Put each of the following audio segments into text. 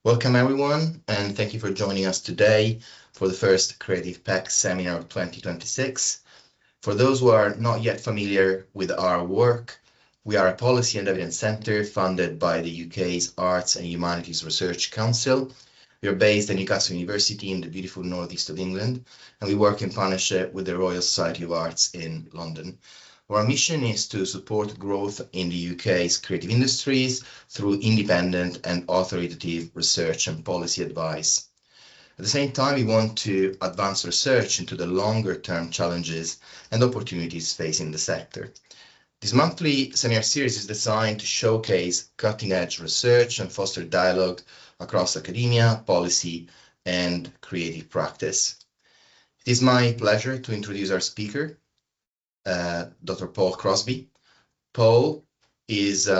Welcome everyone, and thank you for joining us today for the first Creative Pack Seminar of 2026. For those who are not yet familiar with our work, we are a policy and evidence centre funded by the UK's Arts and Humanities Research Council. We are based at Newcastle University in the beautiful northeast of England, and we work in partnership with the Royal Society of Arts in London. Our mission is to support growth in the UK's creative industries through independent and authoritative research and policy advice. At the same time, we want to advance research into the longer-term challenges and opportunities facing the sector. This monthly seminar series is designed to showcase cutting-edge research and foster dialogue across academia, policy, and creative practice. It is my pleasure to introduce our speaker, Dr. Paul Crosby. Paul is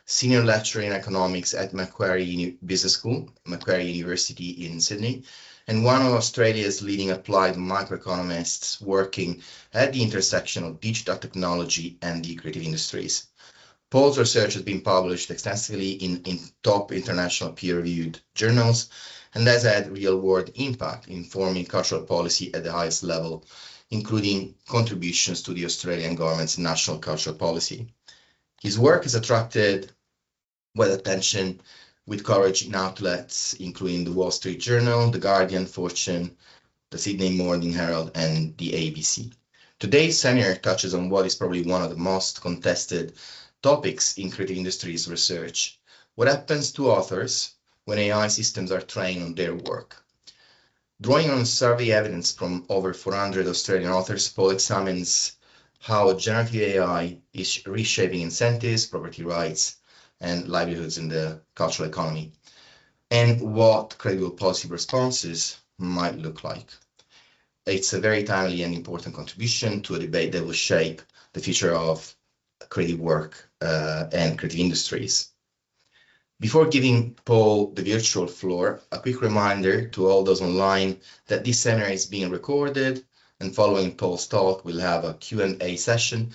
senior lecturer in economics at Macquarie Business School, Macquarie University in Sydney, and one of Australia's leading applied microeconomists working at the intersection of digital technology and the creative industries. Paul's research has been published extensively in top international peer-reviewed journals and has had real-world impact in forming cultural policy at the highest level, including contributions to the Australian government's national cultural policy. His work has attracted wide attention with coverage in outlets including the Wall Street Journal, The Guardian, Fortune, the Sydney Morning Herald, and the ABC. Today's seminar touches on what is probably one of the most contested topics in creative industries research. What happens to authors when AI systems are trained on their work? Drawing on survey evidence from over 400 Australian authors, Paul examines how generative AI is reshaping incentives, property rights, and livelihoods in the cultural economy, and what credible policy responses might look like. It's a very timely and important contribution to a debate that will shape the future of creative work and creative industries. Before giving Paul the virtual floor, a quick reminder to all those online that this seminar is being recorded, and following Paul's talk, we'll have a Q&A session.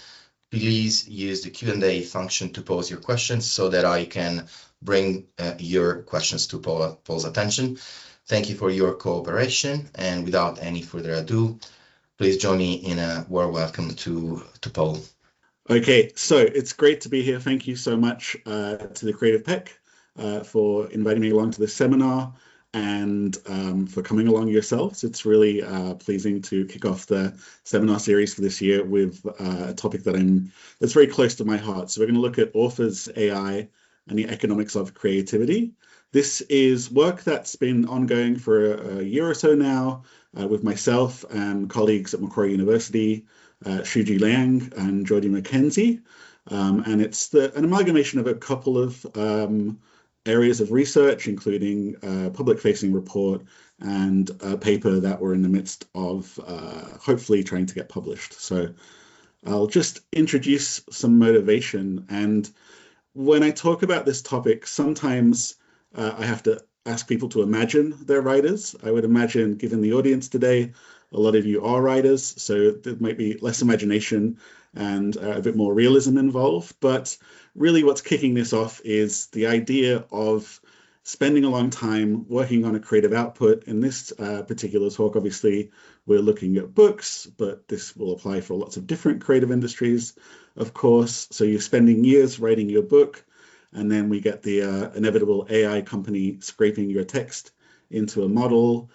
Please use the Q&A function to pose your questions so that I can bring your questions to Paul's attention. Thank you for your cooperation, and without any further ado, please join me in a warm welcome to Paul. Okay, so it's great to be here. Thank you so much to the Creative Pack for inviting me along to this seminar and for coming along yourselves. It's really pleasing to kick off the seminar series for this year with a topic that's very close to my heart. So we're going to look at authors, AI, and the economics of creativity. This is work that's been ongoing for a year or so now with myself and colleagues at Macquarie University, Shuji Liang and Geordie McKenzie. And it's an amalgamation of a couple of areas of research, including a public-facing report and a paper that we're in the midst of hopefully trying to get published. So I'll just introduce some motivation. And when I talk about this topic, sometimes I have to ask people to imagine they're writers. I would imagine, given the audience today, a lot of you are writers, so there might be less imagination and a bit more realism involved. But really what's kicking this off is the idea of spending a long time working on a creative output. In this particular talk, obviously, we're looking at books, but this will apply for lots of different creative industries, of course. So you're spending years writing your book, and then we get the inevitable AI company scraping your text into a model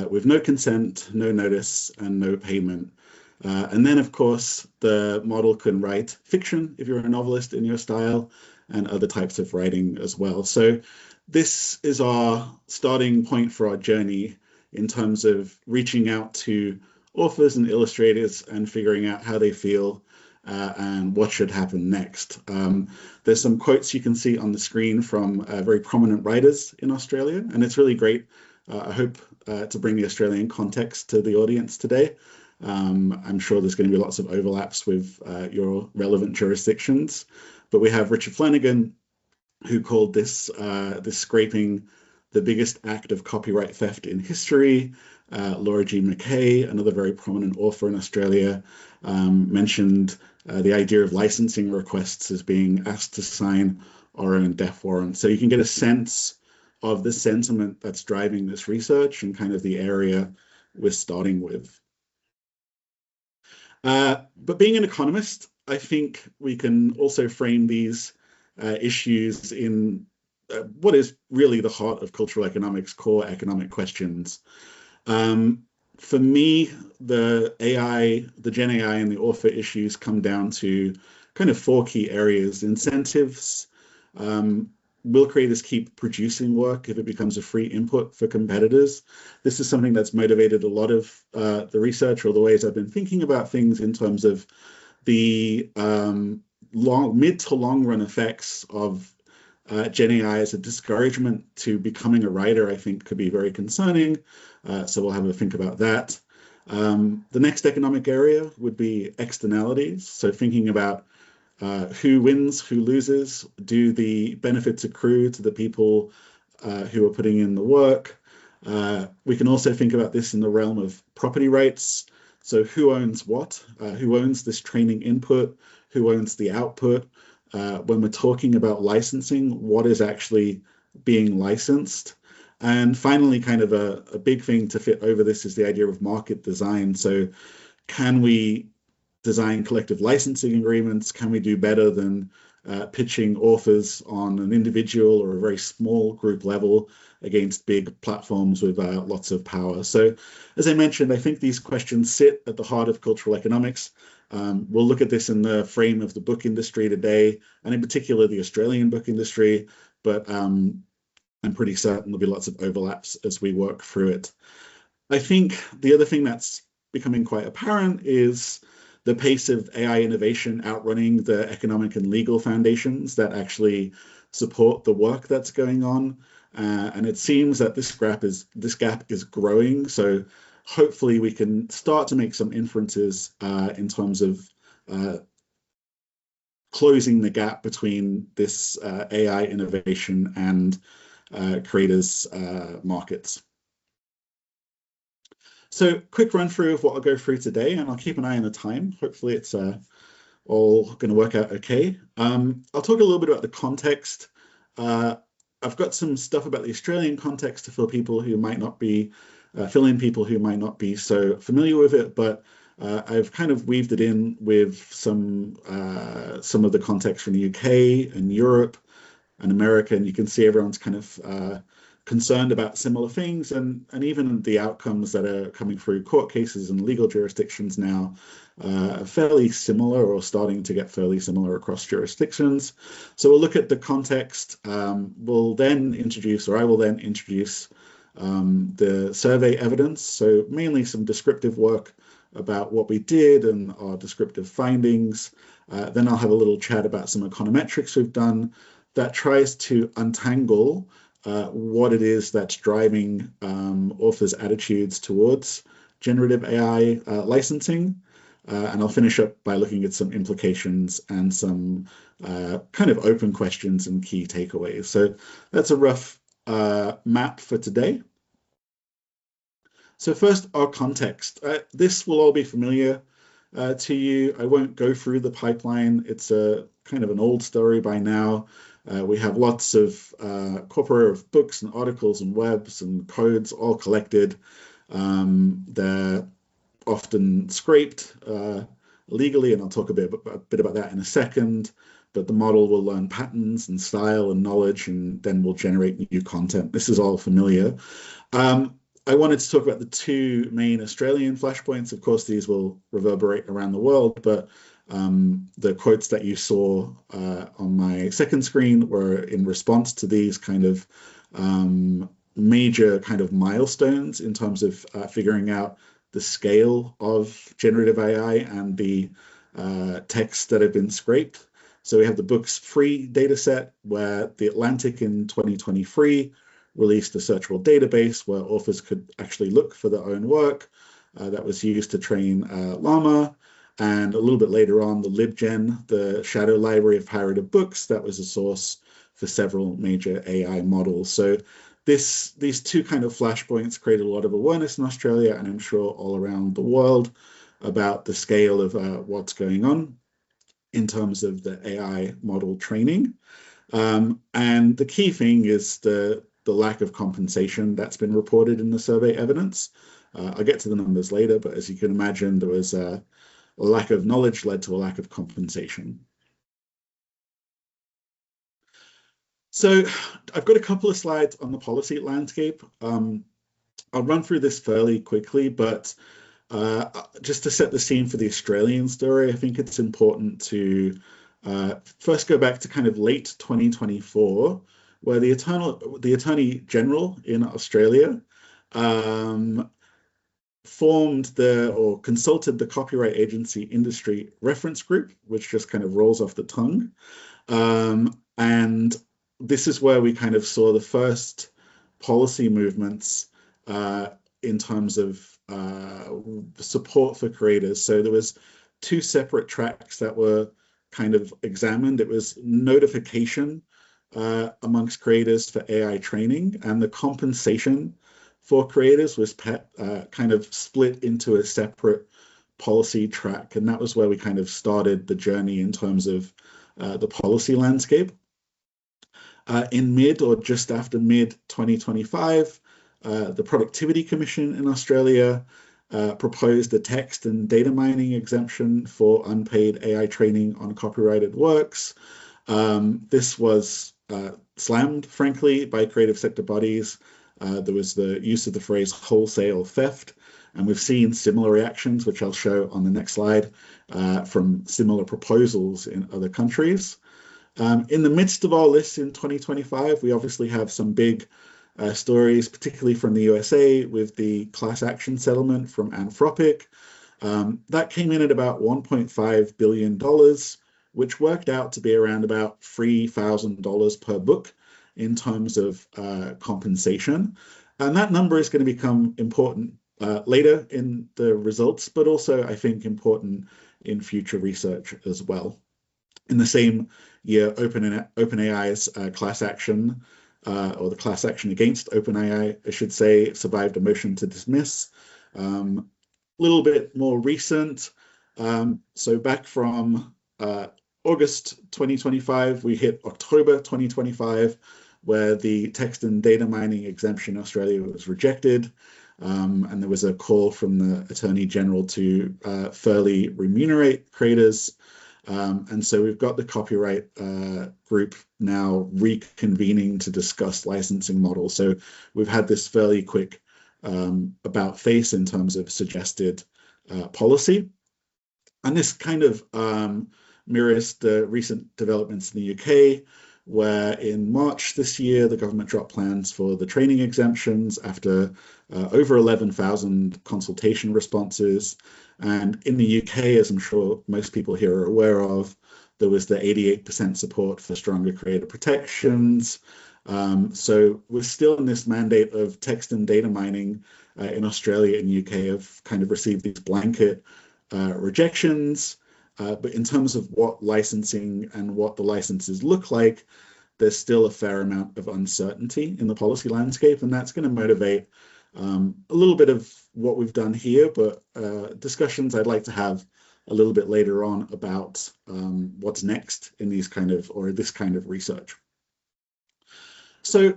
with no consent, no notice, and no payment. And then, of course, the model can write fiction if you're a novelist in your style, and other types of writing as well. So this is our starting point for our journey in terms of reaching out to authors and illustrators and figuring out how they feel and what should happen next. There's some quotes you can see on the screen from very prominent writers in Australia, and it's really great. I hope to bring the Australian context to the audience today. I'm sure there's going to be lots of overlaps with your relevant jurisdictions, but we have Richard Flanagan, who called this scraping the biggest act of copyright theft in history. Laura G. McKay, another very prominent author in Australia, mentioned the idea of licensing requests as being asked to sign our own death warrant. So you can get a sense of the sentiment that's driving this research and kind of the area we're starting with. But being an economist, I think we can also frame these issues in what is really the heart of cultural economics, core economic questions. For me, the AI, the Gen AI and the author issues come down to kind of four key areas. Incentives. Will creators keep producing work if it becomes a free input for competitors? This is something that's motivated a lot of the research or the ways I've been thinking about things in terms of the mid to long run effects of Gen AI as a discouragement to becoming a writer, I think could be very concerning. So we'll have a think about that. The next economic area would be externalities. So thinking about who wins, who loses, do the benefits accrue to the people who are putting in the work? We can also think about this in the realm of property rights. So who owns what? Who owns this training input? Who owns the output? When we're talking about licensing, what is actually being licensed? And finally, kind of a big thing to fit over this is the idea of market design. So can we design collective licensing agreements? Can we do better than pitching authors on an individual or a very small group level against big platforms with lots of power? So as I mentioned, I think these questions sit at the heart of cultural economics. We'll look at this in the frame of the book industry today, and in particular the Australian book industry, but I'm pretty certain there'll be lots of overlaps as we work through it. I think the other thing that's becoming quite apparent is the pace of AI innovation outrunning the economic and legal foundations that actually support the work that's going on. And it seems that this gap is growing. So hopefully we can start to make some inferences in terms of closing the gap between this AI innovation and creators' markets. So quick run through of what I'll go through today, and I'll keep an eye on the time. Hopefully it's all going to work out okay. I'll talk a little bit about the context. I've got some stuff about the Australian context to fill in people who might not be so familiar with it, but I've kind of weaved it in with some of the context from the UK and Europe and America, and you can see everyone's kind of concerned about similar things, and even the outcomes that are coming through court cases and legal jurisdictions now are fairly similar or starting to get fairly similar across jurisdictions. So we'll look at the context. I will then introduce the survey evidence. So mainly some descriptive work about what we did and our descriptive findings. Then I'll have a little chat about some econometrics we've done that tries to untangle what it is that's driving authors' attitudes towards generative AI licensing. And I'll finish up by looking at some implications and some kind of open questions and key takeaways. So that's a rough map for today. So first, our context. This will all be familiar to you. I won't go through the pipeline. It's a kind of an old story by now. We have lots of corpora of books and articles and webs and codes all collected. They're often scraped legally, and I'll talk a bit about that in a second. But the model will learn patterns and style and knowledge, and then will generate new content. This is all familiar. I wanted to talk about the two main Australian flashpoints. Of course, these will reverberate around the world, but the quotes that you saw on my second screen were in response to these kind of major kind of milestones in terms of figuring out the scale of generative AI and the texts that have been scraped. So we have the book's free data set, where The Atlantic in 2023 released a searchable database where authors could actually look for their own work that was used to train Llama. And a little bit later on, the LibGen, the shadow library of pirated books, that was a source for several major AI models. So these two kind of flashpoints created a lot of awareness in Australia, and I'm sure all around the world, about the scale of what's going on in terms of the AI model training. And the key thing is the the lack of compensation that's been reported in the survey evidence. I'll get to the numbers later, but as you can imagine, there was a lack of knowledge led to a lack of compensation. So I've got a couple of slides on the policy landscape. I'll run through this fairly quickly, but just to set the scene for the Australian story, I think it's important to first go back to kind of late 2024, where the Attorney General in Australia consulted the Copyright Agency Industry Reference Group, which just kind of rolls off the tongue. And this is where we kind of saw the first policy movements in terms of support for creators. So there was two separate tracks that were kind of examined. It was notification amongst creators for AI training, and the compensation for creators was kind of split into a separate policy track. And that was where we kind of started the journey in terms of the policy landscape. In mid or just after mid 2025, the Productivity Commission in Australia proposed a text and data mining exemption for unpaid AI training on copyrighted works. This was slammed, frankly, by creative sector bodies. There was the use of the phrase wholesale theft, and we've seen similar reactions, which I'll show on the next slide, from similar proposals in other countries. In the midst of all this in 2025, we obviously have some big stories, particularly from the USA, with the class action settlement from Anthropic. That came in at about $1.5 billion, which worked out to be around about $3,000 per book in terms of compensation. And that number is going to become important later in the results, but also I think important in future research as well. In the same year, OpenAI's class action, or the class action against OpenAI, I should say, survived a motion to dismiss. Little bit more recent. So back from August 2025, we hit October 2025, where the text and data mining exemption in Australia was rejected. And there was a call from the Attorney General to fairly remunerate creators. And so we've got the copyright group now reconvening to discuss licensing models. So we've had this fairly quick about face in terms of suggested policy. And this kind of mirrors the recent developments in the UK, where in March this year, the government dropped plans for the training exemptions after over 11,000 consultation responses. And in the UK, as I'm sure most people here are aware of, there was the 88% support for stronger creator protections. So we're still in this mandate of text and data mining in Australia and UK have kind of received these blanket rejections. But in terms of what licensing and what the licenses look like, there's still a fair amount of uncertainty in the policy landscape, and that's going to motivate a little bit of what we've done here, but discussions I'd like to have a little bit later on about what's next in these kind of, or this kind of research. So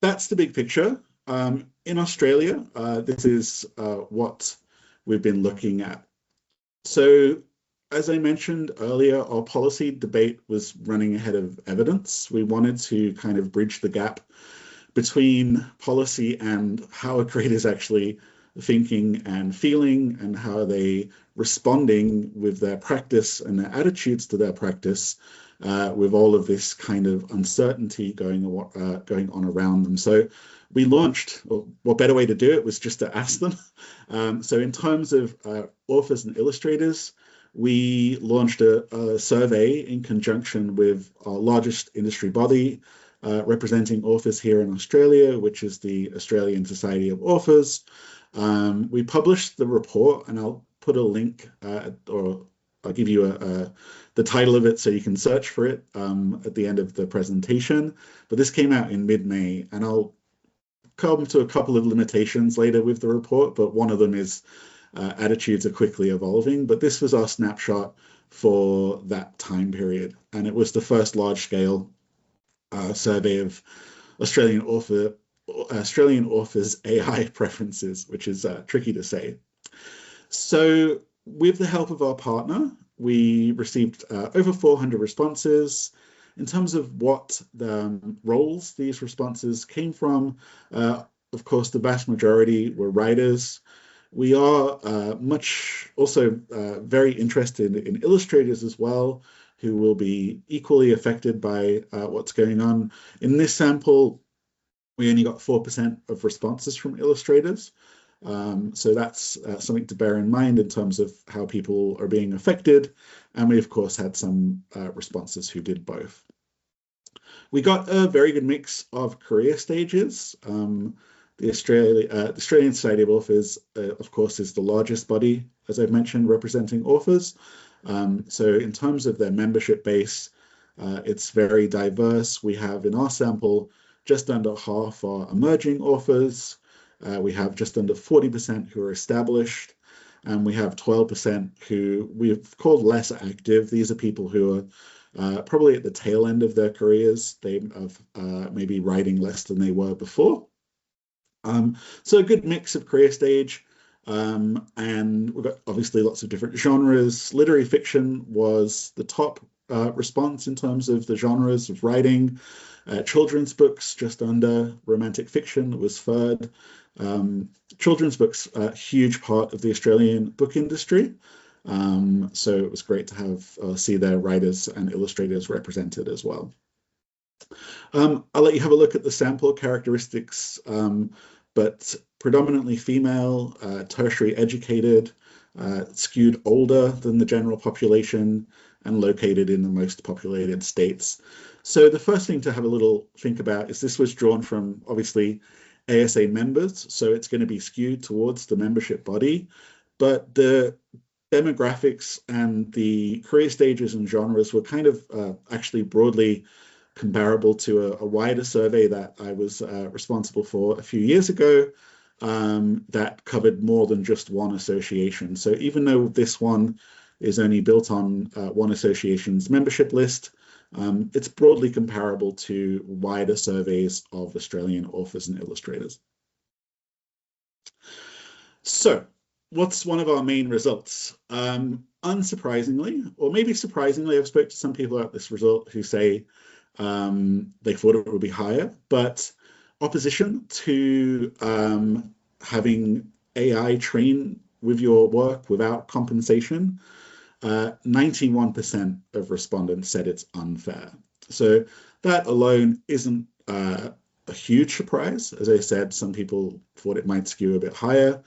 that's the big picture. In Australia, this is what we've been looking at. So as I mentioned earlier, our policy debate was running ahead of evidence. We wanted to kind of bridge the gap between policy and how a creator is actually thinking and feeling, and how are they responding with their practice and their attitudes to their practice with all of this kind of uncertainty going on around them. So we launched, or what better way to do it was just to ask them. So in terms of authors and illustrators, we launched a survey in conjunction with our largest industry body representing authors here in Australia, which is the Australian Society of Authors. We published the report, and I'll put a link, or I'll give you the title of it so you can search for it at the end of the presentation. But this came out in mid-May, and I'll come to a couple of limitations later with the report, but one of them is attitudes are quickly evolving. But this was our snapshot for that time period, and it was the first large-scale survey of Australian authors' AI preferences, which is tricky to say. So with the help of our partner, we received over 400 responses. In terms of what roles these responses came from, of course, the vast majority were writers. We are very interested in illustrators as well, who will be equally affected by what's going on. In this sample, we only got 4% of responses from illustrators. So that's something to bear in mind in terms of how people are being affected. And we, of course, had some responses who did both. We got a very good mix of career stages. The Australian Society of Authors, of course, is the largest body, as I've mentioned, representing authors. So in terms of their membership base, it's very diverse. We have in our sample just under half are emerging authors. We have just under 40% who are established, and we have 12% who we've called less active. These are people who are probably at the tail end of their careers. They have maybe writing less than they were before. So a good mix of career stage. And we've got obviously lots of different genres. Literary fiction was the top response in terms of the genres of writing. Children's books, just under. Romantic fiction was third. Children's books, a huge part of the Australian book industry. So it was great to have see their writers and illustrators represented as well. I'll let you have a look at the sample characteristics, but predominantly female, tertiary educated, skewed older than the general population, and located in the most populated states. So the first thing to have a little think about is this was drawn from, obviously, ASA members, so it's going to be skewed towards the membership body, but the demographics and the career stages and genres were kind of actually broadly comparable to a wider survey that I was responsible for a few years ago that covered more than just one association. So even though this one is only built on one association's membership list, it's broadly comparable to wider surveys of Australian authors and illustrators. So what's one of our main results? Unsurprisingly, or maybe surprisingly, I've spoken to some people about this result who say they thought it would be higher, but opposition to having AI train with your work without compensation, 91% of respondents said it's unfair. So that alone isn't a huge surprise. As I said, some people thought it might skew a bit higher.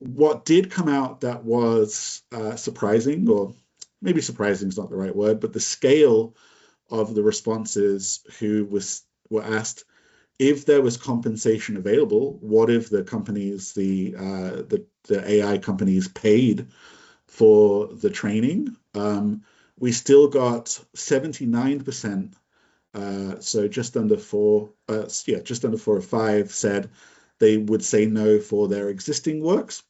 What did come out that was surprising, or maybe surprising is not the right word, but the scale of the responses who were asked if there was compensation available, what if the companies, the AI companies paid for the training? We still got 79%, so just under four or five said they would say no for their existing works,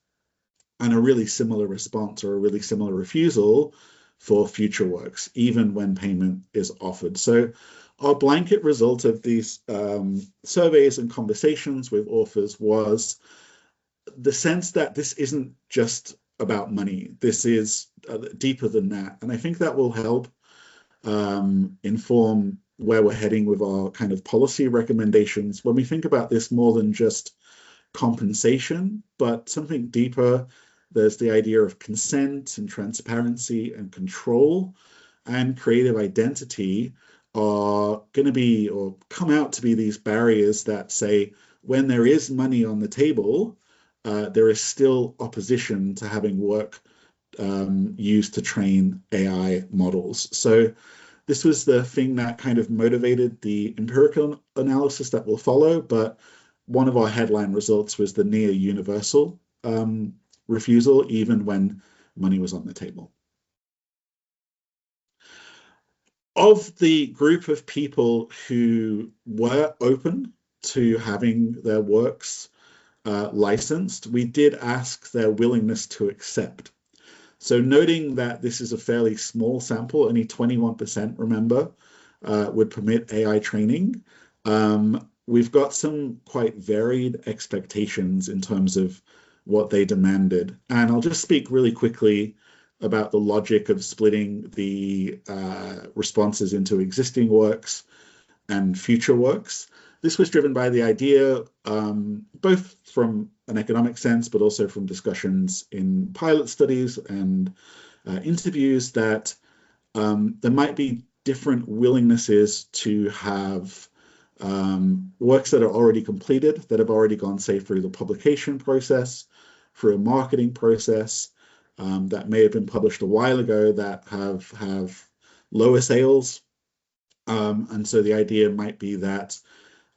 and a really similar response or a really similar refusal for future works, even when payment is offered. So our blanket result of these surveys and conversations with authors was the sense that this isn't just about money. This is deeper than that. And I think that will help inform where we're heading with our kind of policy recommendations when we think about this more than just compensation, but something deeper. There's the idea of consent and transparency and control, and creative identity are going to be, or come out to be, these barriers that say when there is money on the table, there is still opposition to having work used to train AI models. So this was the thing that kind of motivated the empirical analysis that will follow, but one of our headline results was the near universal refusal, even when money was on the table. Of the group of people who were open to having their works licensed, we did ask their willingness to accept. So noting that this is a fairly small sample, only 21%, remember, would permit AI training, We've got some quite varied expectations in terms of what they demanded. And I'll just speak really quickly about the logic of splitting the responses into existing works and future works. This was driven by the idea, both from an economic sense, but also from discussions in pilot studies and interviews, that there might be different willingnesses to have works that are already completed, that have already gone, say, through the publication process, through a marketing process, that may have been published a while ago, that have lower sales. And so the idea might be that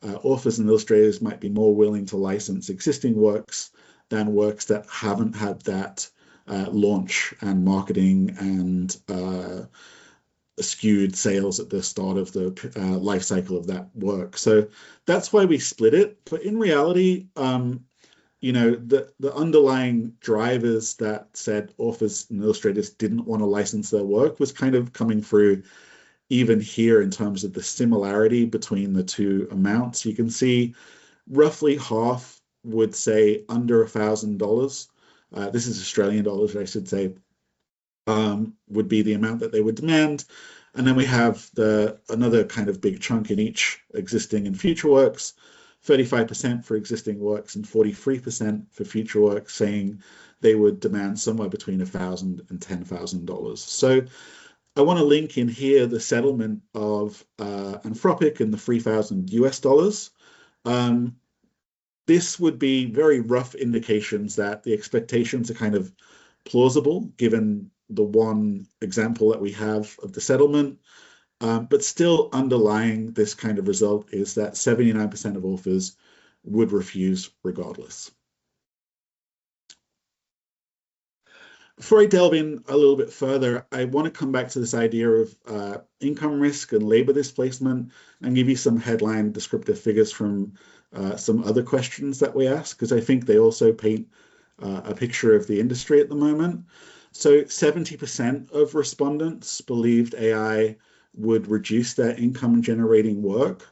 authors and illustrators might be more willing to license existing works than works that haven't had that launch and marketing and skewed sales at the start of the life cycle of that work. So that's why we split it. But in reality, the underlying drivers that said authors and illustrators didn't want to license their work was kind of coming through even here in terms of the similarity between the two amounts. You can see roughly half would say under $1,000. This is Australian dollars, I should say, would be the amount that they would demand. And then we have another kind of big chunk in each existing and future works, 35% for existing works and 43% for future works, saying they would demand somewhere between $1,000 and $10,000. So I want to link in here the settlement of Anthropic and the $3,000. This would be very rough indications that the expectations are kind of plausible given the one example that we have of the settlement. But still underlying this kind of result is that 79% of authors would refuse regardless. Before I delve in a little bit further, I want to come back to this idea of income risk and labor displacement and give you some headline descriptive figures from some other questions that we ask, because I think they also paint a picture of the industry at the moment. So 70% of respondents believed AI would reduce their income generating work.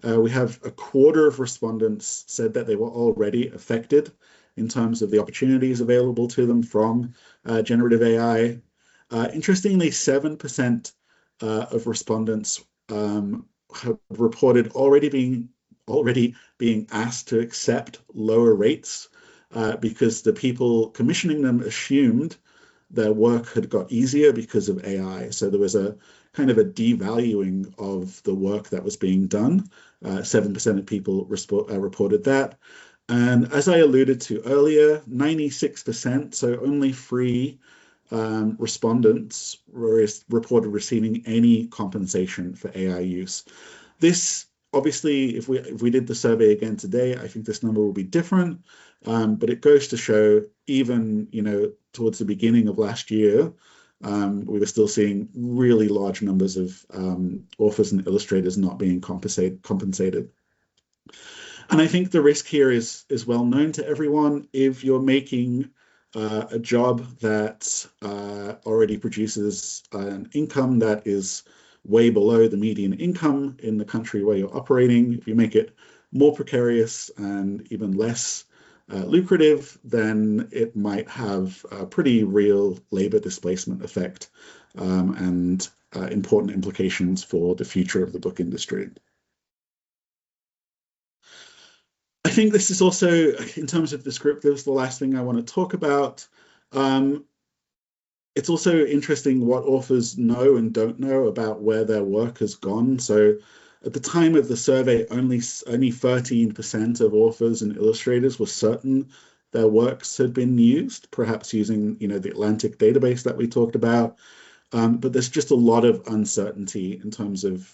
We have a quarter of respondents said that they were already affected in terms of the opportunities available to them from generative AI. Interestingly, 7% of respondents have reported already being asked to accept lower rates because the people commissioning them assumed their work had got easier because of AI. So there was a kind of a devaluing of the work that was being done. 7% of people reported that. And as I alluded to earlier, 96%, so only 3 respondents reported receiving any compensation for AI use. This, obviously, if we did the survey again today, I think this number will be different. But it goes to show, even towards the beginning of last year, we were still seeing really large numbers of authors and illustrators not being compensated. And I think the risk here is well known to everyone. If you're making a job that already produces an income that is way below the median income in the country where you're operating, if you make it more precarious and even less lucrative, then it might have a pretty real labor displacement effect and important implications for the future of the book industry. I think this is also, in terms of descriptives, the last thing I want to talk about. It's also interesting what authors know and don't know about where their work has gone. So at the time of the survey, only 13% of authors and illustrators were certain their works had been used, perhaps using the Atlantic database that we talked about. But there's just a lot of uncertainty in terms of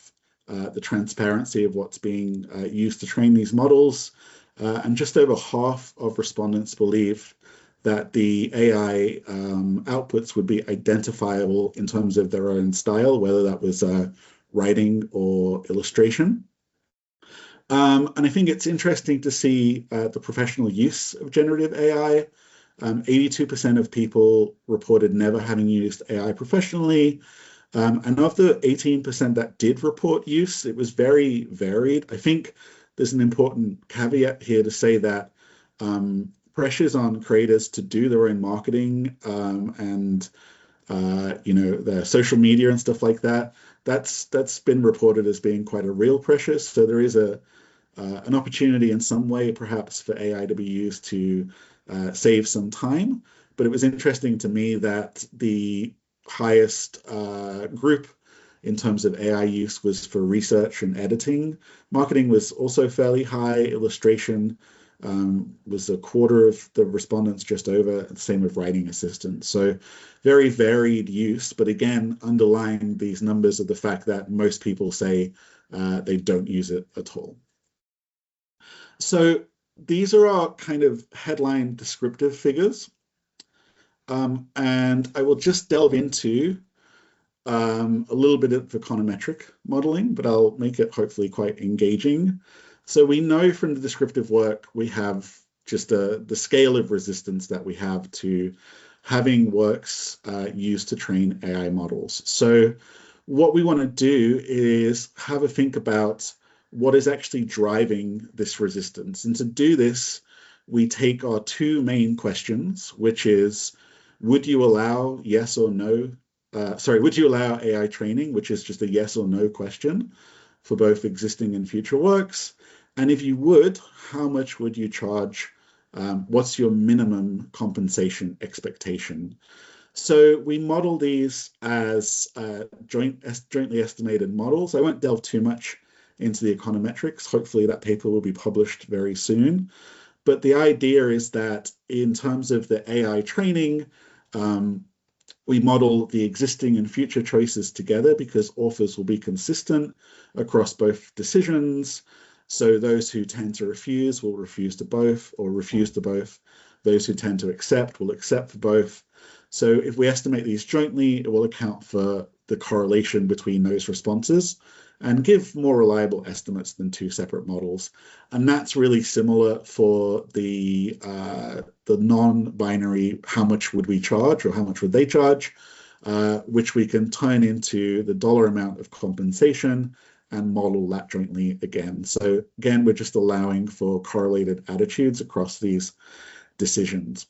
the transparency of what's being used to train these models. And just over half of respondents believe that the AI outputs would be identifiable in terms of their own style, whether that was writing or illustration. And I think it's interesting to see the professional use of generative AI. 82% of people reported never having used AI professionally. And of the 18% that did report use, it was very varied. I think there's an important caveat here to say that pressures on creators to do their own marketing and their social media and stuff like that, that's been reported as being quite a real pressure. So there is an opportunity in some way, perhaps, for AI to be used to save some time. But it was interesting to me that the highest group in terms of AI use was for research and editing. Marketing was also fairly high. Illustration was a quarter of the respondents, just over. The same with writing assistant. So very varied use, but again, underlying these numbers of the fact that most people say they don't use it at all. So these are our kind of headline descriptive figures. And I will just delve into a little bit of econometric modeling, but I'll make it hopefully quite engaging. So we know from the descriptive work, we have just the scale of resistance that we have to having works used to train AI models. So what we want to do is have a think about what is actually driving this resistance. And to do this, we take our two main questions, which is, would you allow yes or no? Would you allow AI training, which is just a yes or no question for both existing and future works? And if you would, how much would you charge? What's your minimum compensation expectation? So we model these as jointly estimated models. I won't delve too much into the econometrics. Hopefully that paper will be published very soon. But the idea is that in terms of the AI training, we model the existing and future choices together because authors will be consistent across both decisions. So those who tend to refuse will refuse to both or refuse to both. Those who tend to accept will accept for both. So if we estimate these jointly, it will account for the correlation between those responses and give more reliable estimates than two separate models. And that's really similar for the non-binary, how much would we charge or how much would they charge, which we can turn into the dollar amount of compensation and model that jointly again. So again, we're just allowing for correlated attitudes across these decisions.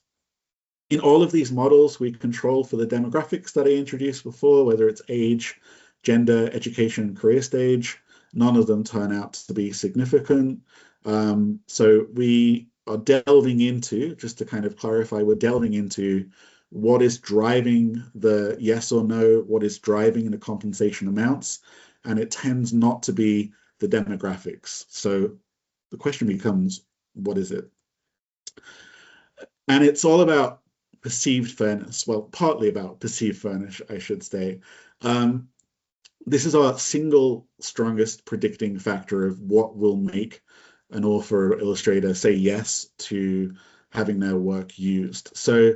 In all of these models, we control for the demographics that I introduced before, whether it's age, gender, education, career stage. None of them turn out to be significant. So we are delving into, just to kind of clarify, we're delving into what is driving the yes or no, what is driving the compensation amounts, and it tends not to be the demographics. So the question becomes, what is it? And it's all about perceived fairness. Well, partly about perceived fairness, I should say. This is our single strongest predicting factor of what will make an author or illustrator say yes to having their work used. So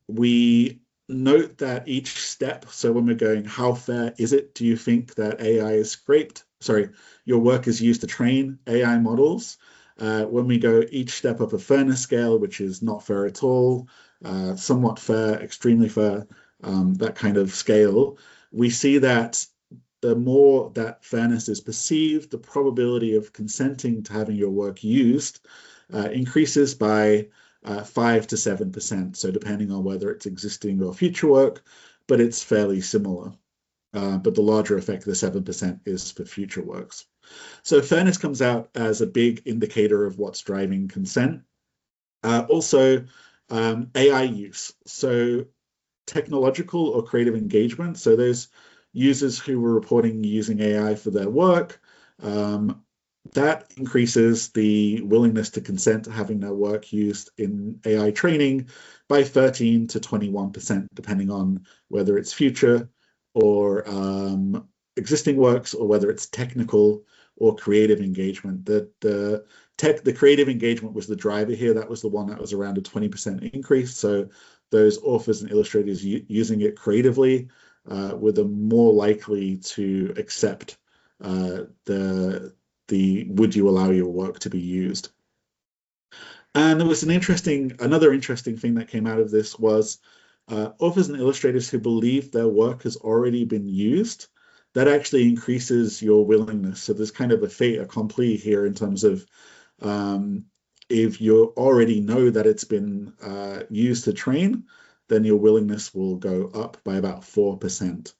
we note that each step, so when we're going, how fair is it? Do you think that AI is scraped? Sorry, your work is used to train AI models. When we go each step up a fairness scale, which is not fair at all, somewhat fair, extremely fair, that kind of scale, we see that the more that fairness is perceived, the probability of consenting to having your work used increases by 5 to 7%. So depending on whether it's existing or future work, but it's fairly similar. But the larger effect of the 7% is for future works. So fairness comes out as a big indicator of what's driving consent. Also, AI use. So technological or creative engagement. So those users who were reporting using AI for their work, that increases the willingness to consent to having their work used in AI training by 13 to 21%, depending on whether it's future or existing works or whether it's technical or creative engagement. The creative engagement was the driver here. That was the one that was around a 20% increase. So those authors and illustrators using it creatively were the more likely to accept the would you allow your work to be used. And there was another interesting thing that came out of this was authors and illustrators who believe their work has already been used, that actually increases your willingness. So there's kind of a fait accompli here in terms of if you already know that it's been used to train, then your willingness will go up by about 4%.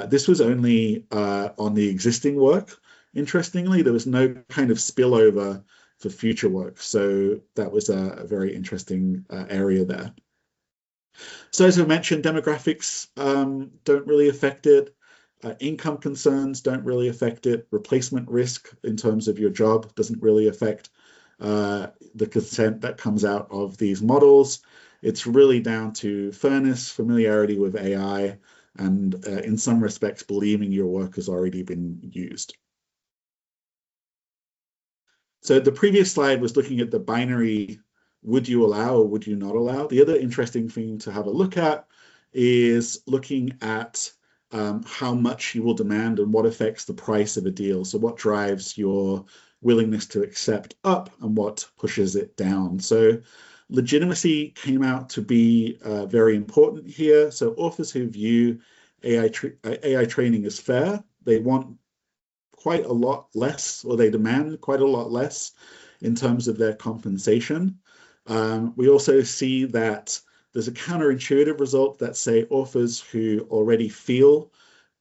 This was only on the existing work. Interestingly, there was no kind of spillover for future work. So that was a very interesting area there. So as I mentioned, demographics don't really affect it. Income concerns don't really affect it. Replacement risk in terms of your job doesn't really affect the consent that comes out of these models. It's really down to fairness, familiarity with AI, and in some respects, believing your work has already been used. So the previous slide was looking at the binary, would you allow or would you not allow? The other interesting thing to have a look at is looking at how much you will demand and what affects the price of a deal. So what drives your willingness to accept up and what pushes it down. So legitimacy came out to be very important here. So authors who view AI training as fair, they want quite a lot less, or they demand quite a lot less in terms of their compensation. We also see that there's a counterintuitive result that say authors who already feel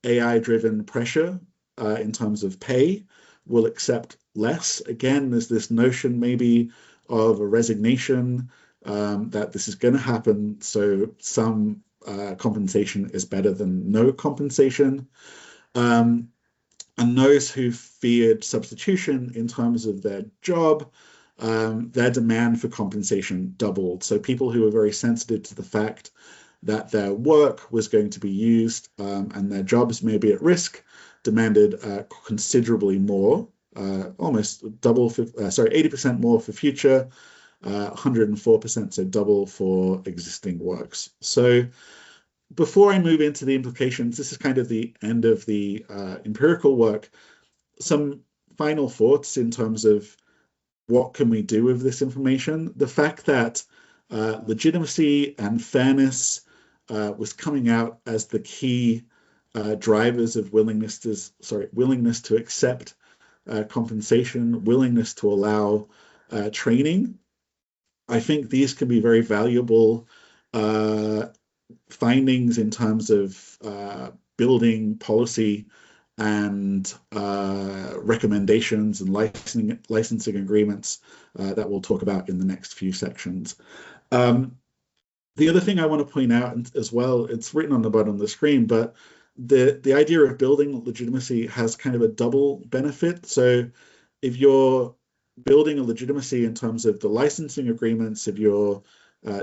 AI-driven pressure in terms of pay will accept less. Again, there's this notion maybe of a resignation that this is going to happen, so some compensation is better than no compensation. And those who feared substitution in terms of their job, their demand for compensation doubled. So people who were very sensitive to the fact that their work was going to be used and their jobs may be at risk demanded considerably more, almost double, 80% more for future, 104%, so double for existing works. So before I move into the implications, this is kind of the end of the empirical work. Some final thoughts in terms of what can we do with this information? The fact that legitimacy and fairness was coming out as the key drivers of willingness to accept compensation, willingness to allow training. I think these can be very valuable findings in terms of building policy and recommendations and licensing agreements that we'll talk about in the next few sections. The other thing I want to point out as well, it's written on the bottom of the screen, but the idea of building legitimacy has kind of a double benefit. So if you're building a legitimacy in terms of the licensing agreements, if you're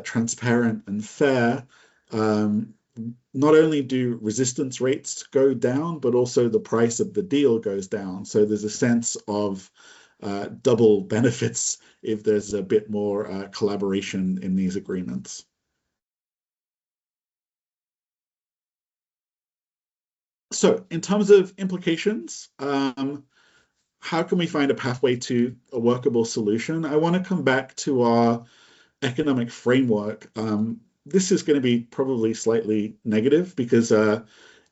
transparent and fair, not only do resistance rates go down, but also the price of the deal goes down. So there's a sense of double benefits if there's a bit more collaboration in these agreements. So in terms of implications, how can we find a pathway to a workable solution? I want to come back to our economic framework. This is going to be probably slightly negative because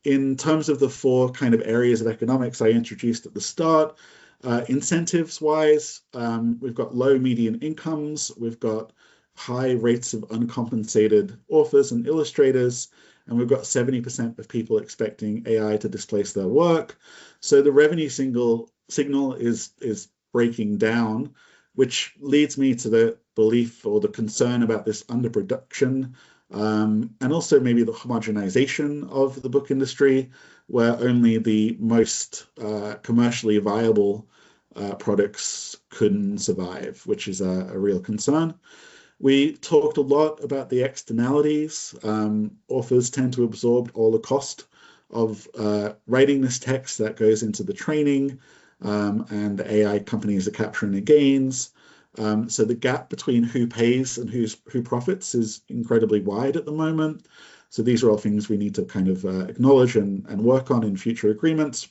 in terms of the four kind of areas of economics I introduced at the start, incentives-wise, we've got low median incomes, we've got high rates of uncompensated authors and illustrators, and we've got 70% of people expecting AI to displace their work. So the revenue signal is breaking down, which leads me to the belief or the concern about this underproduction and also maybe the homogenization of the book industry, where only the most commercially viable products couldn't survive, which is a real concern. We talked a lot about the externalities. Authors tend to absorb all the cost of writing this text that goes into the training, and the AI companies are capturing the gains. So the gap between who pays and who profits is incredibly wide at the moment. So these are all things we need to kind of acknowledge and work on in future agreements.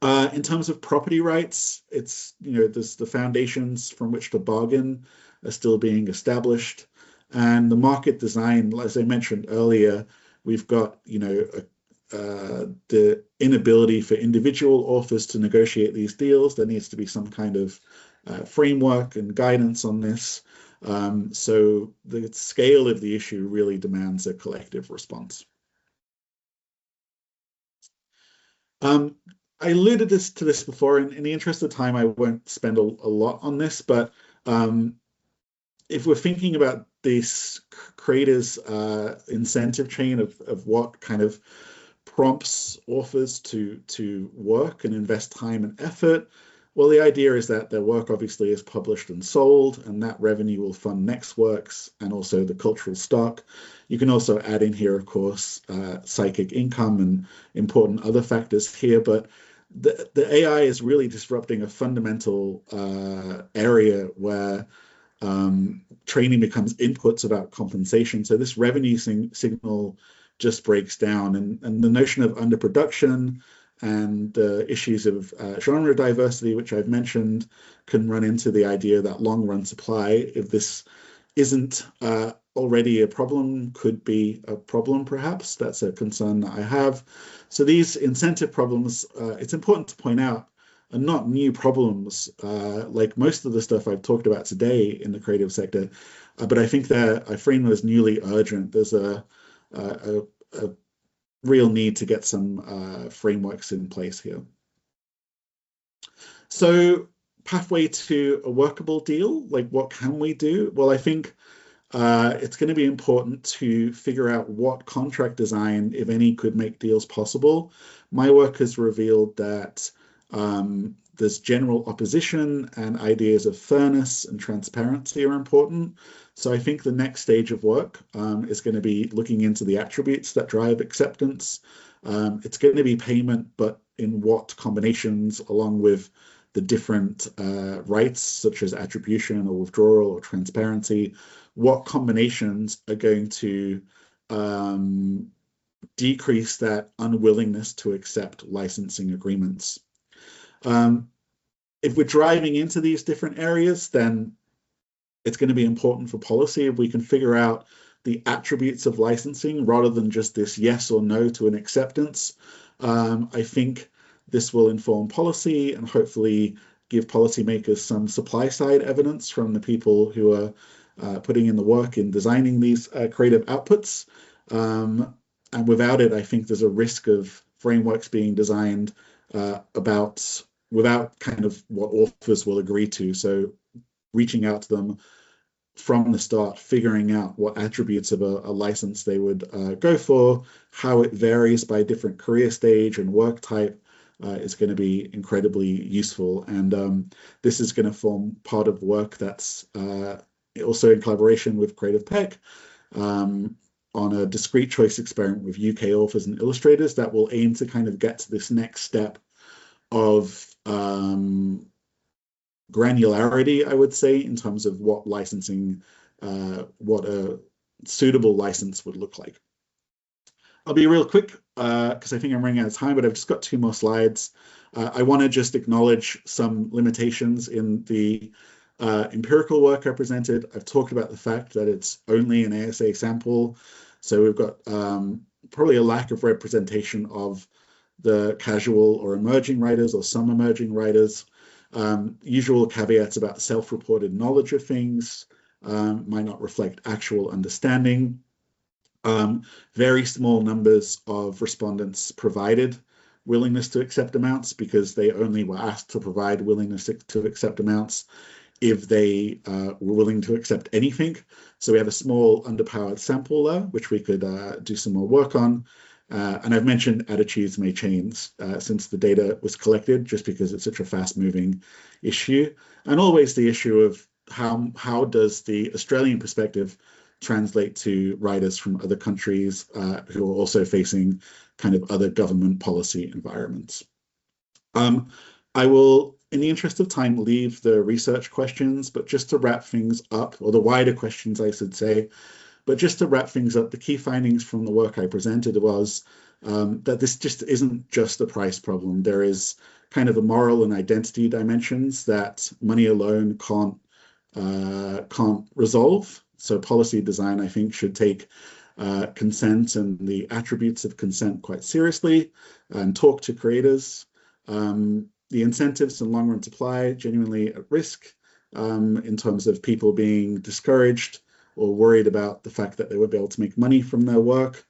In terms of property rights, it's, there's the foundations from which to bargain are still being established. And the market design, as I mentioned earlier, we've got, the inability for individual authors to negotiate these deals. There needs to be some kind of framework and guidance on this. So the scale of the issue really demands a collective response. I alluded to this before. In the interest of time, I won't spend a lot on this, but if we're thinking about this creators' incentive chain of what kind of prompts authors to work and invest time and effort, well, the idea is that their work obviously is published and sold, and that revenue will fund next works and also the cultural stock. You can also add in here, of course, psychic income and important other factors here, but the AI is really disrupting a fundamental area where training becomes inputs without compensation. So this revenue signal just breaks down, and the notion of underproduction and the issues of genre diversity, which I've mentioned, can run into the idea that long run supply, if this isn't already a problem, could be a problem perhaps. That's a concern that I have. So these incentive problems, it's important to point out, are not new problems like most of the stuff I've talked about today in the creative sector, but I think that I frame them as newly urgent. There's a real need to get some frameworks in place here. So pathway to a workable deal, like what can we do? Well, I think it's going to be important to figure out what contract design, if any, could make deals possible. My work has revealed that there's general opposition, and ideas of fairness and transparency are important. So I think the next stage of work is going to be looking into the attributes that drive acceptance. It's going to be payment, but in what combinations, along with the different rights, such as attribution or withdrawal or transparency, what combinations are going to decrease that unwillingness to accept licensing agreements. If we're driving into these different areas, then it's going to be important for policy if we can figure out the attributes of licensing rather than just this yes or no to an acceptance. I think this will inform policy and hopefully give policymakers some supply side evidence from the people who are putting in the work in designing these creative outputs. And without it, I think there's a risk of frameworks being designed without kind of what authors will agree to. So reaching out to them from the start, figuring out what attributes of a license they would go for, how it varies by different career stage and work type is going to be incredibly useful. And this is going to form part of work that's also in collaboration with Creative Peck on a discrete choice experiment with UK authors and illustrators that will aim to kind of get to this next step of granularity, I would say, in terms of what licensing, what a suitable license would look like. I'll be real quick because I think I'm running out of time, but I've just got 2 more slides. I want to just acknowledge some limitations in the empirical work I presented. I've talked about the fact that it's only an ASA sample. So we've got probably a lack of representation of the casual or emerging writers or some emerging writers. Usual caveats about self-reported knowledge of things might not reflect actual understanding. Very small numbers of respondents provided willingness to accept amounts because they only were asked to provide willingness to accept amounts if they were willing to accept anything. So we have a small underpowered sample there, which we could do some more work on. And I've mentioned attitudes may change since the data was collected, just because it's such a fast-moving issue. And always the issue of how does the Australian perspective translate to writers from other countries who are also facing kind of other government policy environments. I will, in the interest of time, leave the research questions, but just to wrap things up, or the wider questions, I should say, but just to wrap things up, the key findings from the work I presented was that this just isn't just a price problem. There is kind of a moral and identity dimensions that money alone can't resolve. So policy design, I think, should take consent and the attributes of consent quite seriously and talk to creators. The incentives and long-run supply genuinely at risk in terms of people being discouraged or worried about the fact that they won't be able to make money from their work.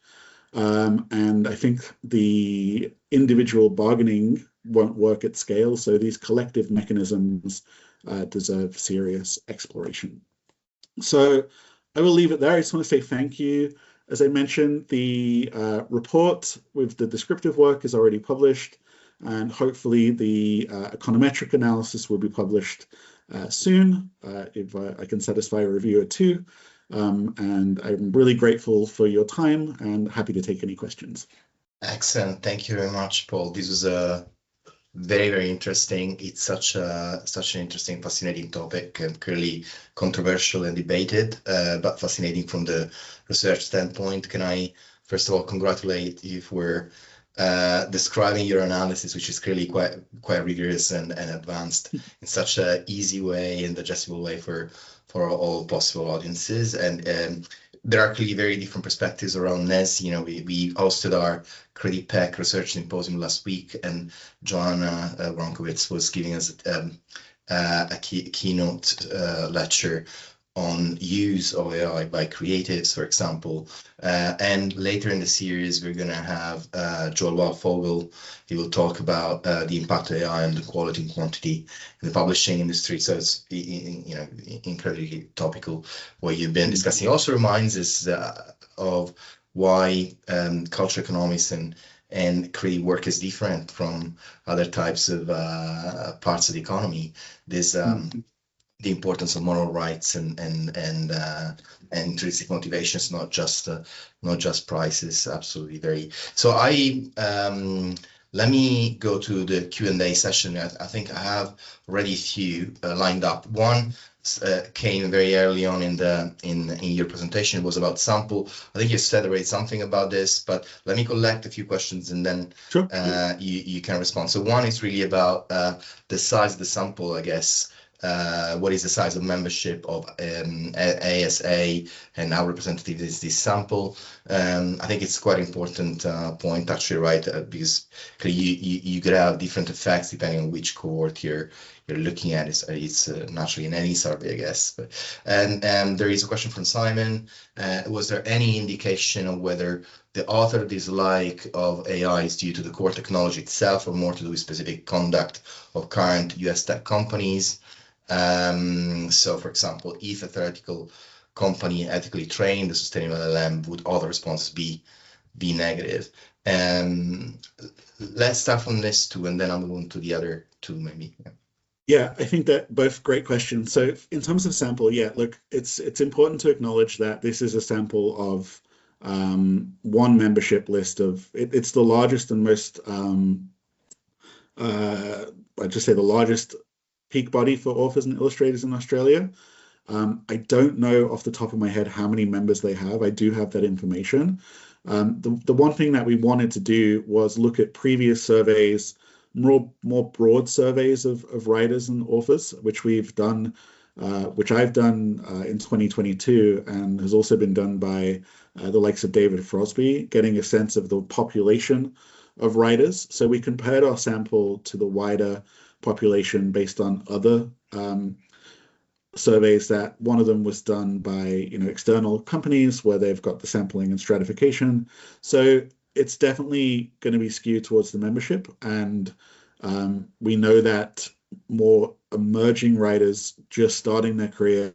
And I think the individual bargaining won't work at scale. So these collective mechanisms deserve serious exploration. So I will leave it there. I just want to say thank you. As I mentioned, the report with the descriptive work is already published, and hopefully the econometric analysis will be published soon if I can satisfy a reviewer too. And I'm really grateful for your time and happy to take any questions. Excellent. Thank you very much, Paul. This was a very, very interesting. It's such an interesting, fascinating topic, and clearly controversial and debated, but fascinating from the research standpoint. Can I, first of all, congratulate you for describing your analysis, which is clearly quite rigorous and advanced in such an easy way and digestible way for all possible audiences. And there are clearly very different perspectives around this. You know, we hosted our Credit Pack Research Symposium last week, and Joanna Wronkiewicz was giving us a keynote lecture on use of AI by creatives, for example. And later in the series, we're going to have Joel Waldfogel. He will talk about the impact of AI on the quality and quantity in the publishing industry. So it's incredibly topical what you've been discussing. It also reminds us of why cultural economics and creative work is different from other types of parts of the economy. There's the importance of moral rights and intrinsic motivations, not just prices. Absolutely, very. So let me go to the Q&A session. I think I have already a few lined up. One came very early on in your presentation. It was about sample. I think you said already something about this, but let me collect a few questions and then Sure. You can respond. So one is really about the size of the sample, I guess. What is the size of membership of ASA and how representative is this sample? I think it's quite an important point, actually, right? Because you could have different effects depending on which cohort you're looking at. It's naturally in any survey, I guess. And there is a question from Simon. Was there any indication of whether the author dislike of AI is due to the core technology itself or more to do with specific conduct of current US tech companies? So, for example, if a theoretical company ethically trained a sustainable LLM, would all the responses be negative? Let's start from this two, and then I'll move on to the other two, maybe. Yeah, I think that both great questions. So, in terms of sample, yeah, look, it's important to acknowledge that this is a sample of one membership list of. It's the largest and most. I'd just say the largest peak body for authors and illustrators in Australia. I don't know off the top of my head how many members they have. I do have that information. The one thing that we wanted to do was look at previous surveys, more broad surveys of writers and authors, which we've done, which I've done in 2022, and has also been done by the likes of David Crosby, getting a sense of the population of writers. So we compared our sample to the wider population based on other surveys. That one of them was done by external companies where they've got the sampling and stratification. So it's definitely going to be skewed towards the membership, and we know that more emerging writers just starting their career,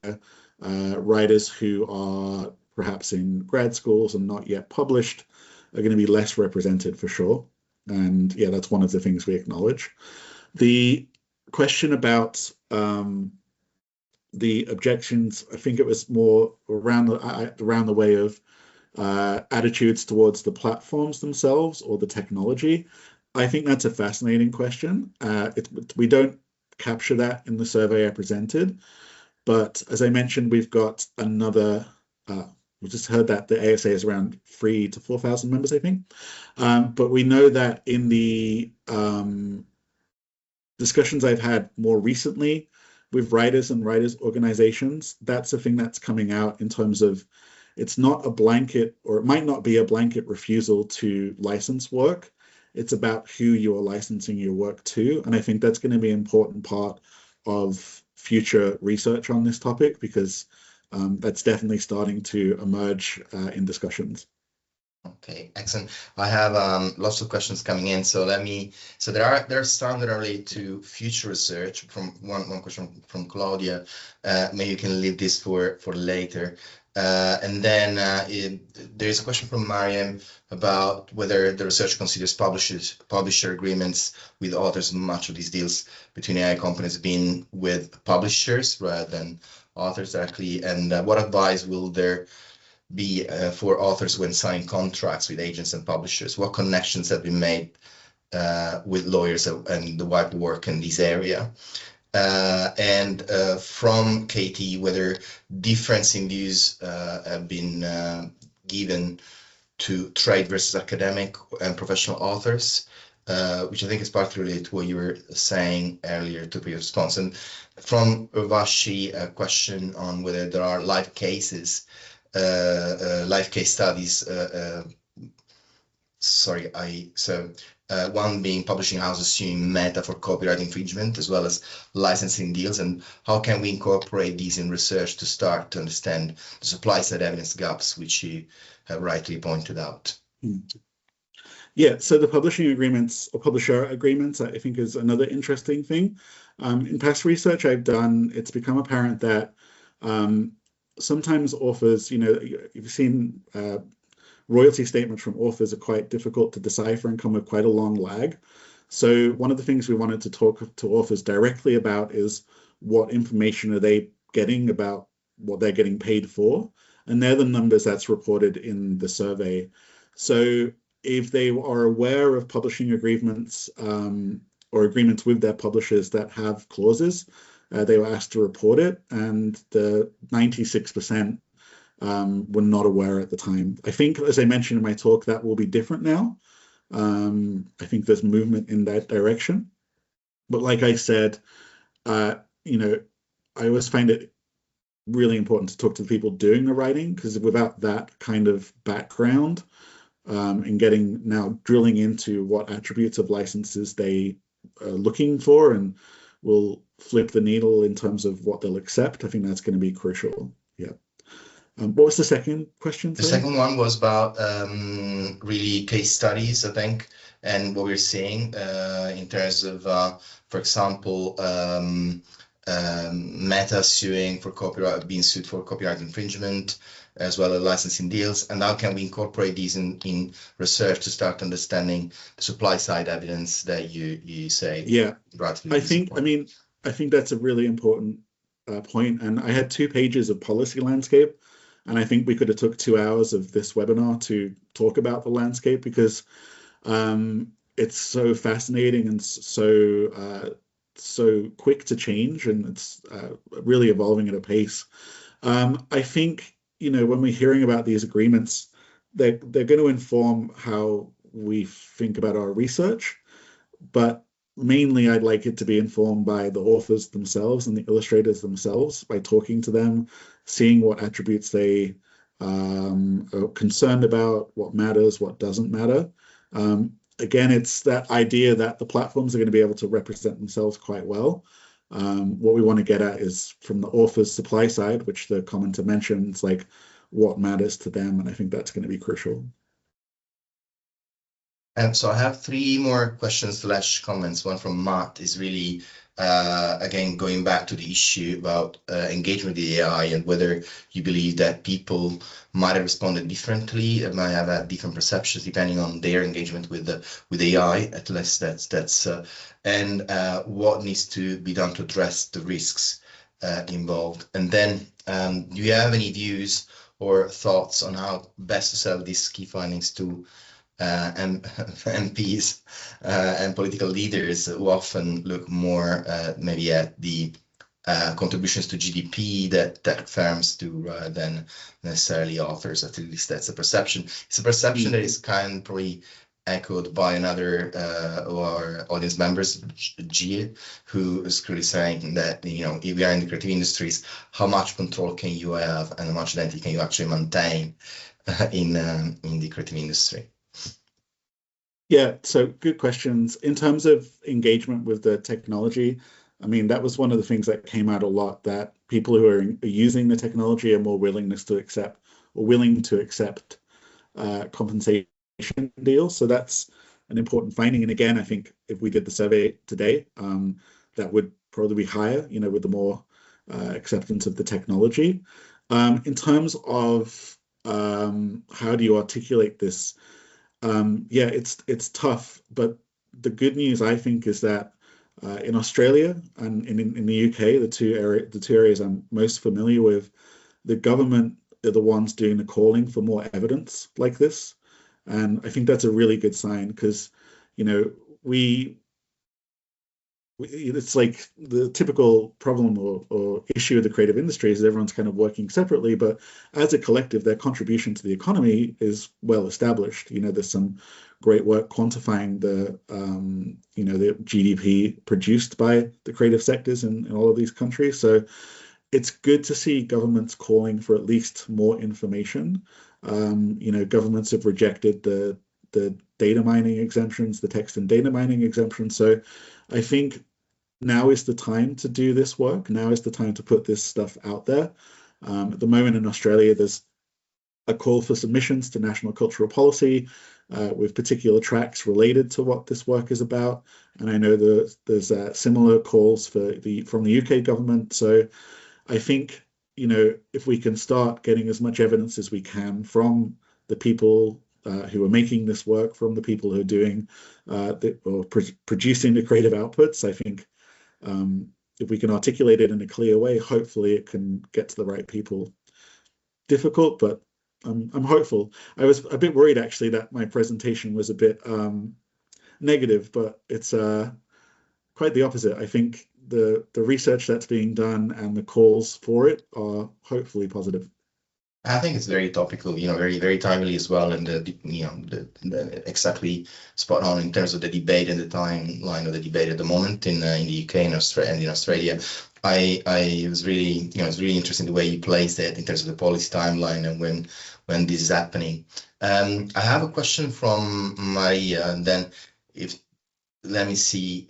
writers who are perhaps in grad schools and not yet published, are going to be less represented for sure. And yeah, that's one of the things we acknowledge. The question about the objections, I think it was more around the way of attitudes towards the platforms themselves or the technology. I think that's a fascinating question. We don't capture that in the survey I presented, but as I mentioned, we've got another. We just heard that the ASA is around 3,000 to 4,000 members, I think. But we know that in the discussions I've had more recently with writers and writers organizations, that's the thing that's coming out in terms of it's not a blanket, or it might not be a blanket refusal to license work. It's about who you are licensing your work to. And I think that's going to be an important part of future research on this topic, because that's definitely starting to emerge in discussions. Okay, excellent. I have lots of questions coming in, so there are some that are related to future research. From one question from Claudia. Maybe you can leave this for later. And then there's a question from Mariam about whether the research considers publisher agreements with authors. Much of these deals between AI companies have been with publishers rather than authors directly. And what advice will there be for authors when signing contracts with agents and publishers? What connections have been made with lawyers and the wide work in this area? And from Katie, whether difference in views have been given to trade versus academic and professional authors, which I think is partly related to what you were saying earlier to your response. And from Urvashi, a question on whether there are live case studies. One being publishing houses suing Meta for copyright infringement, as well as licensing deals, and how can we incorporate these in research to start to understand the supply side evidence gaps, which you have rightly pointed out. Yeah, so the publishing agreements or publisher agreements, I think, is another interesting thing. In past research I've done, it's become apparent that sometimes authors, you've seen royalty statements from authors are quite difficult to decipher and come with quite a long lag. So one of the things we wanted to talk to authors directly about is what information are they getting about what they're getting paid for? And they're the numbers that's reported in the survey. So if they are aware of publishing agreements or agreements with their publishers that have clauses, they were asked to report it, and the 96% were not aware at the time. I think, as I mentioned in my talk, that will be different now. I think there's movement in that direction. But like I said, I always find it really important to talk to the people doing the writing, because without that kind of background and drilling into what attributes of licenses they are looking for and will flip the needle in terms of what they'll accept, I think that's going to be crucial. Yeah. What was the second question? The second one was about really case studies, I think, and what we're seeing in terms of, for example, Meta being sued for copyright infringement, as well as licensing deals, and how can we incorporate these in research to start understanding the supply side evidence that you say? Yeah, I think that's a really important point. And I had 2 pages of policy landscape, and I think we could have took 2 hours of this webinar to talk about the landscape, because it's so fascinating and so quick to change, and it's really evolving at a pace. I think, when we're hearing about these agreements, they're going to inform how we think about our research, but mainly I'd like it to be informed by the authors themselves and the illustrators themselves, by talking to them, seeing what attributes they are concerned about, what matters, what doesn't matter. Again, it's that idea that the platforms are going to be able to represent themselves quite well. What we want to get at is from the author's supply side, which the commenter mentions, like what matters to them, and I think that's going to be crucial. And so I have 3 more questions / comments. One from Matt is really, again, going back to the issue about engagement with the AI, and whether you believe that people might have responded differently, and might have had different perceptions depending on their engagement with AI. At least that's and what needs to be done to address the risks involved. And then, do you have any views or thoughts on how best to sell these key findings to MPs and political leaders, who often look more maybe at the contributions to GDP that tech firms do, rather than necessarily authors? At least that's a perception. It's a perception that is kind of probably echoed by another of our audience members, Gia, who is clearly saying that, if we are in the creative industries, how much control can you have and how much identity can you actually maintain in the creative industry? Yeah, so good questions. In terms of engagement with the technology, I mean, that was one of the things that came out a lot, that people who are using the technology are more willing to accept compensation deals. So that's an important finding. And again, I think if we did the survey today, that would probably be higher, with the more acceptance of the technology. In terms of how do you articulate this? Yeah, it's tough, but the good news, I think, is that in Australia and in the UK, the two areas I'm most familiar with, the government are the ones doing the calling for more evidence like this, and I think that's a really good sign because, we it's like the typical problem or issue of the creative industry is everyone's kind of working separately, but as a collective, their contribution to the economy is well established. There's some great work quantifying the GDP produced by the creative sectors in all of these countries. So it's good to see governments calling for at least more information. Governments have rejected the data mining exemptions, the text and data mining exemptions. So I think now is the time to do this work. Now is the time to put this stuff out there. At the moment in Australia, there's a call for submissions to National Cultural Policy with particular tracks related to what this work is about. And I know there's similar calls from the UK government. So I think, if we can start getting as much evidence as we can from the people who are making this work, from the people who are doing producing the creative outputs, I think if we can articulate it in a clear way, hopefully it can get to the right people. Difficult, but I'm hopeful. I was a bit worried actually that my presentation was a bit negative, but it's quite the opposite. I think the research that's being done and the calls for it are hopefully positive. I think it's very topical, very, very timely as well, and the exactly spot on in terms of the debate and the timeline of the debate at the moment in the UK and in Australia. I was really, it's really interesting the way you placed it in terms of the policy timeline and when this is happening. I have a question from Maria, and then let me see.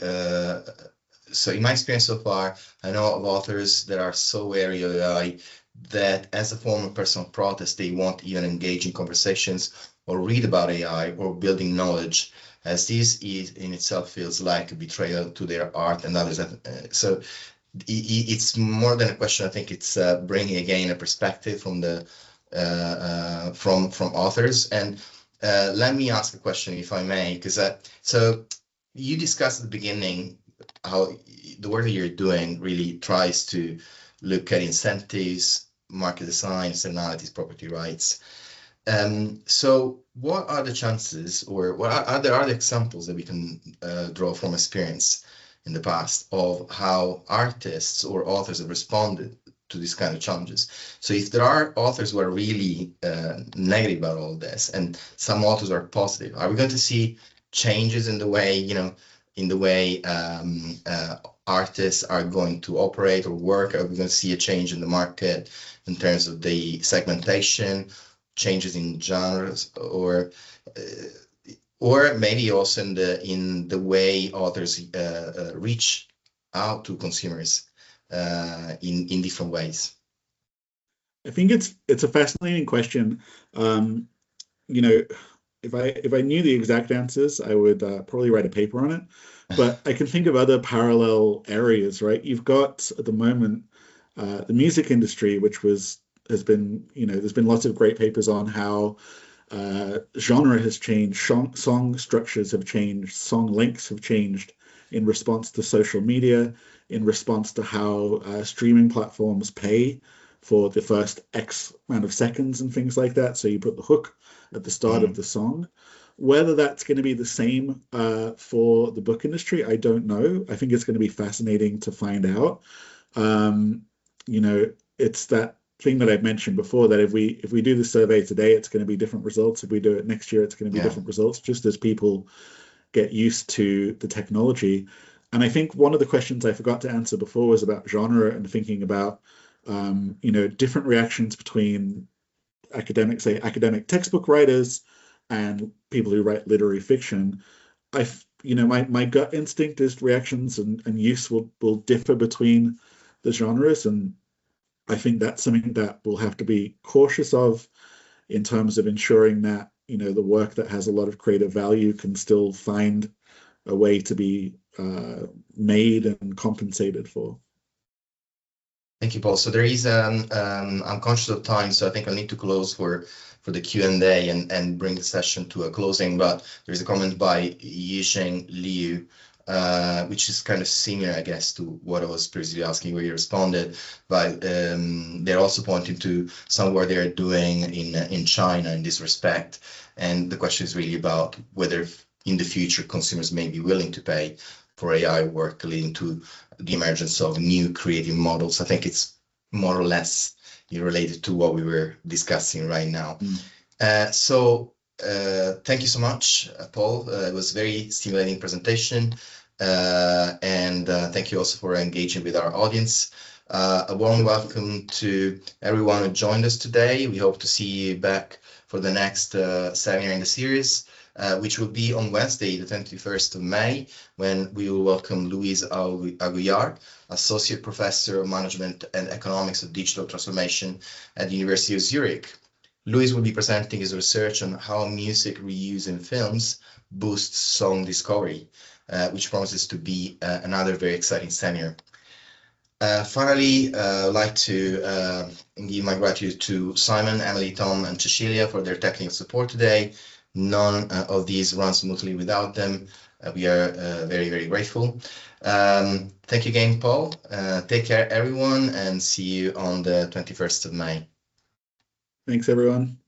So in my experience so far, I know of authors that are so wary of AI that as a form of personal protest, they won't even engage in conversations or read about AI or building knowledge, as this is in itself feels like a betrayal to their art and others. So it's more than a question. I think it's bringing again a perspective from the from authors. And let me ask a question, if I may, because so you discussed at the beginning how the work that you're doing really tries to look at incentives, market design, externalities, property rights. So what are the chances, or what are there other examples that we can draw from experience in the past of how artists or authors have responded to these kind of challenges? So if there are authors who are really negative about all this and some authors are positive, are we going to see changes in the way, artists are going to operate or work? Are we going to see a change in the market in terms of the segmentation, changes in genres, or maybe also in the way authors reach out to consumers in different ways? I think it's a fascinating question. If I knew the exact answers, I would probably write a paper on it. But I can think of other parallel areas, right? You've got at the moment the music industry, which has been, there's been lots of great papers on how genre has changed, song structures have changed, song lengths have changed in response to social media, in response to how streaming platforms pay for the first X amount of seconds and things like that. So you put the hook at the start of the song. Whether that's going to be the same for the book industry, I don't know. I think it's going to be fascinating to find out. It's that thing that I've mentioned before, that if we do the survey today, it's going to be different results. If we do it next year, it's going to be different results, just as people get used to the technology. And I think one of the questions I forgot to answer before was about genre and thinking about different reactions between academic textbook writers and people who write literary fiction. My gut instinct is reactions and use will differ between the genres, and I think that's something that we'll have to be cautious of in terms of ensuring that the work that has a lot of creative value can still find a way to be made and compensated for. Thank you, Paul. So there is I'm conscious of time, so I think I'll need to close for the Q&A and bring the session to a closing. But there's a comment by Yisheng Liu, which is kind of similar, I guess, to what I was previously asking, where you responded. But they're also pointing to some work they're doing in China in this respect. And the question is really about whether in the future consumers may be willing to pay for AI work, leading to the emergence of new creative models. I think it's more or less related to what we were discussing right now. So thank you so much, Paul. It was a very stimulating presentation. And thank you also for engaging with our audience. A warm welcome to everyone who joined us today. We hope to see you back for the next seminar in the series, which will be on Wednesday, the 21st of May, when we will welcome Luis Aguiar, Associate Professor of Management and Economics of Digital Transformation at the University of Zurich. Luis will be presenting his research on how music reuse in films boosts song discovery, which promises to be another very exciting seminar. Finally, I'd like to give my gratitude to Simon, Emily, Tom, and Cecilia for their technical support today. None of these run smoothly without them. We are very, very grateful. Thank you again, Paul. Take care, everyone, and see you on the 21st of May. Thanks, everyone.